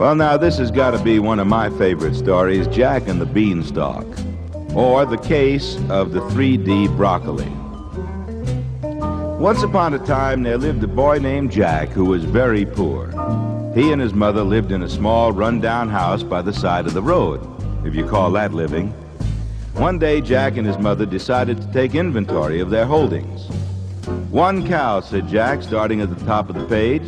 Well, now, this has got to be one of my favorite stories, Jack and the Beanstalk, or the case of the 3D broccoli. Once upon a time, there lived a boy named Jack who was very poor. He and his mother lived in a small, run-down house by the side of the road, if you call that living. One day, Jack and his mother decided to take inventory of their holdings. "One cow," said Jack, starting at the top of the page.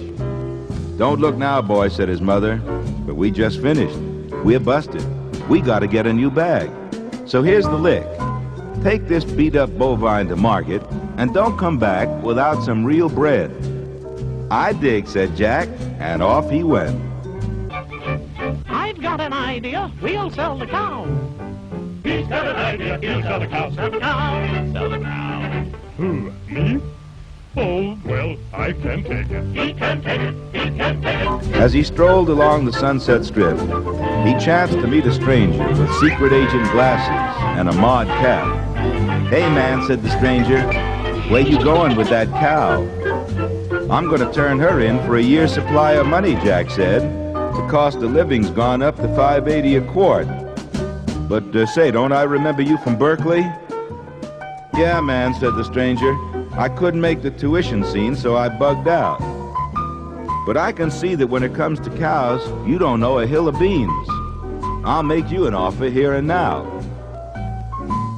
"Don't look now, boy," said his mother, "but we just finished. We're busted. We got to get a new bag. So here's the lick. Take this beat-up bovine to market, and don't come back without some real bread." "I dig," said Jack, and off he went. "I've got an idea. We'll sell the cow." He's got an idea. He'll sell the cow. Sell the cow. Sell the cow. Who, me? Oh, well, I can take it. He can take it. He can take it. As he strolled along the Sunset Strip, he chanced to meet a stranger with secret agent glasses and a mod cap. "Hey, man," said the stranger, "where you going with that cow?" "I'm going to turn her in for a year's supply of money," Jack said. "The cost of living's gone up to $5.80 a quart. But say, don't I remember you from Berkeley?" "Yeah, man," said the stranger. "I couldn't make the tuition scene, so I bugged out. But I can see that when it comes to cows, you don't know a hill of beans. I'll make you an offer here and now."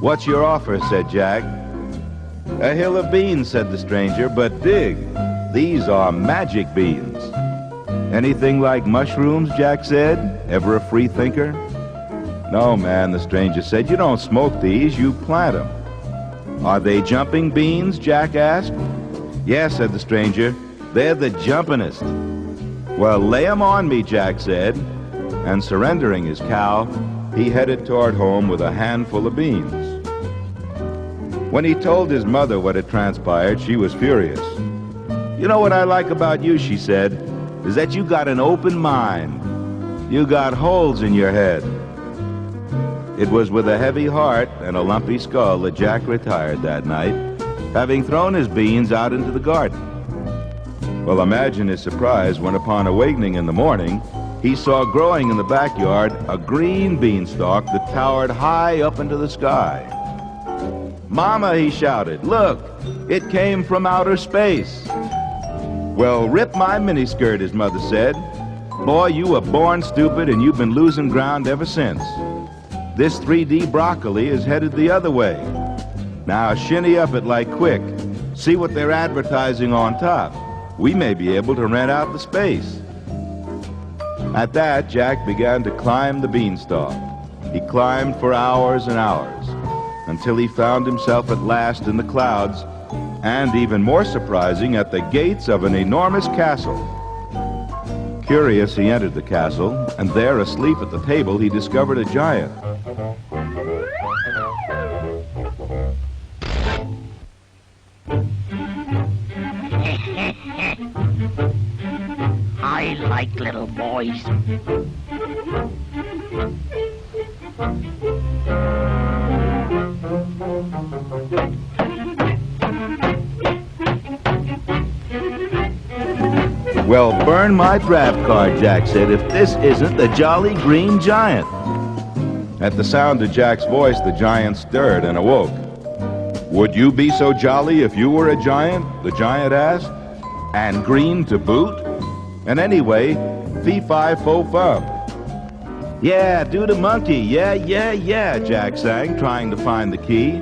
"What's your offer?" said Jack. "A hill of beans," said the stranger, "but dig, these are magic beans." "Anything like mushrooms?" Jack said. "Ever a free thinker?" "No, man," the stranger said. "You don't smoke these, you plant them." "Are they jumping beans?" Jack asked. "Yes," said the stranger. "They're the jumpin'est." "Well, lay 'em on me," Jack said. And surrendering his cow, he headed toward home with a handful of beans. When he told his mother what had transpired, she was furious. "You know what I like about you," she said, "is that you got an open mind. You got holes in your head." It was with a heavy heart and a lumpy skull that Jack retired that night, having thrown his beans out into the garden. Well, imagine his surprise when, upon awakening in the morning, he saw growing in the backyard a green beanstalk that towered high up into the sky. "Mama," he shouted, "look, it came from outer space." "Well, rip my miniskirt," his mother said. "Boy, you were born stupid and you've been losing ground ever since. This 3D broccoli is headed the other way. Now shinny up it like quick. See what they're advertising on top. We may be able to rent out the space." At that, Jack began to climb the beanstalk. He climbed for hours and hours, until he found himself at last in the clouds, and even more surprising, at the gates of an enormous castle. Curious, he entered the castle, and there, asleep at the table, he discovered a giant. I like little boys. "Well, burn my draft card," Jack said, "if this isn't the Jolly Green Giant." At the sound of Jack's voice, the giant stirred and awoke. "Would you be so jolly if you were a giant?" the giant asked. "And green to boot? And anyway, fee-fi-fo-fum." "Yeah, do the monkey, yeah, Jack sang, trying to find the key.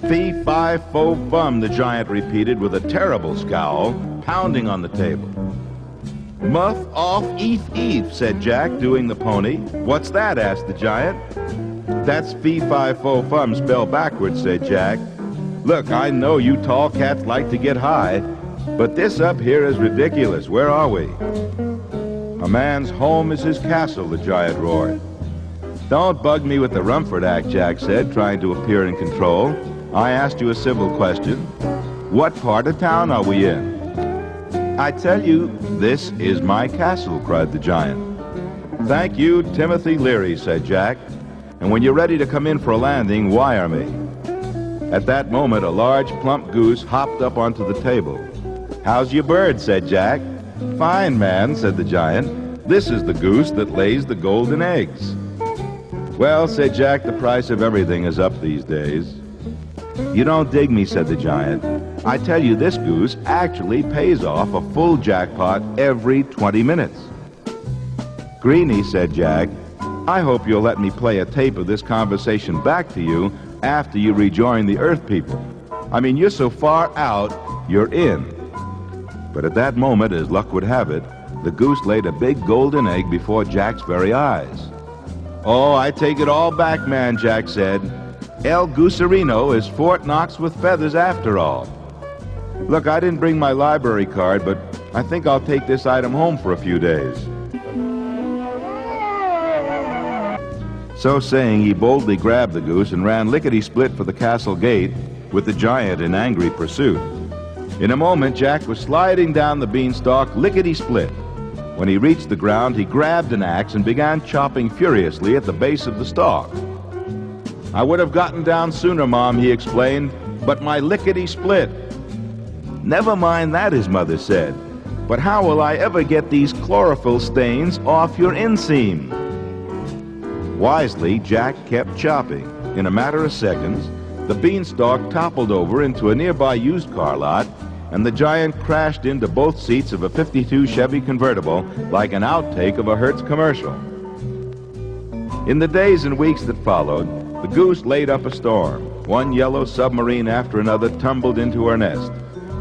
"Fee-fi-fo-fum," the giant repeated with a terrible scowl, pounding on the table. "Muff off eef, said Jack, doing the pony. "What's that?" asked the giant. "That's fee-fi-fo-fum spelled backwards," said Jack. "Look, I know you tall cats like to get high, but this up here is ridiculous. Where are we?" "A man's home is his castle," the giant roared. "Don't bug me with the Rumford Act," Jack said, trying to appear in control. "I asked you a civil question. What part of town are we in?" "I tell you, this is my castle," cried the giant. "Thank you, Timothy Leary," said Jack. "And when you're ready to come in for a landing, wire me." At that moment, a large, plump goose hopped up onto the table. "How's your bird?" said Jack. "Fine, man," said the giant. "This is the goose that lays the golden eggs." "Well," said Jack, "the price of everything is up these days." "You don't dig me," said the giant. "I tell you, this goose actually pays off a full jackpot every 20 minutes. "Greenie," said Jack, "I hope you'll let me play a tape of this conversation back to you after you rejoin the Earth people. I mean, you're so far out, you're in." But at that moment, as luck would have it, the goose laid a big golden egg before Jack's very eyes. "Oh, I take it all back, man," Jack said. "El Gooserino is Fort Knox with feathers after all. Look, I didn't bring my library card, but I think I'll take this item home for a few days." So saying, he boldly grabbed the goose and ran lickety-split for the castle gate, with the giant in angry pursuit. In a moment, Jack was sliding down the beanstalk lickety-split. When he reached the ground, he grabbed an axe and began chopping furiously at the base of the stalk. "I would have gotten down sooner, Mom," he explained, "but my lickety-split." "Never mind that," his mother said, "but how will I ever get these chlorophyll stains off your inseam?" Wisely, Jack kept chopping. In a matter of seconds, the beanstalk toppled over into a nearby used car lot, and the giant crashed into both seats of a '52 Chevy convertible like an outtake of a Hertz commercial. In the days and weeks that followed, the goose laid up a storm. One yellow submarine after another tumbled into her nest.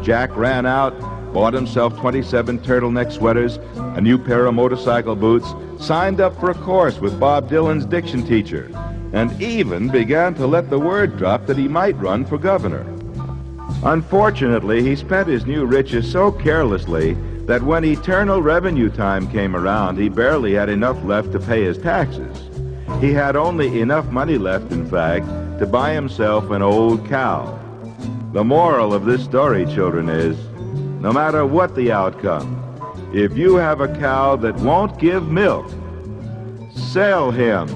Jack ran out, bought himself 27 turtleneck sweaters, a new pair of motorcycle boots, signed up for a course with Bob Dylan's diction teacher, and even began to let the word drop that he might run for governor. Unfortunately, he spent his new riches so carelessly that when eternal revenue time came around, he barely had enough left to pay his taxes. He had only enough money left, in fact, to buy himself an old cow. The moral of this story, children, is no matter what the outcome, if you have a cow that won't give milk, sell him.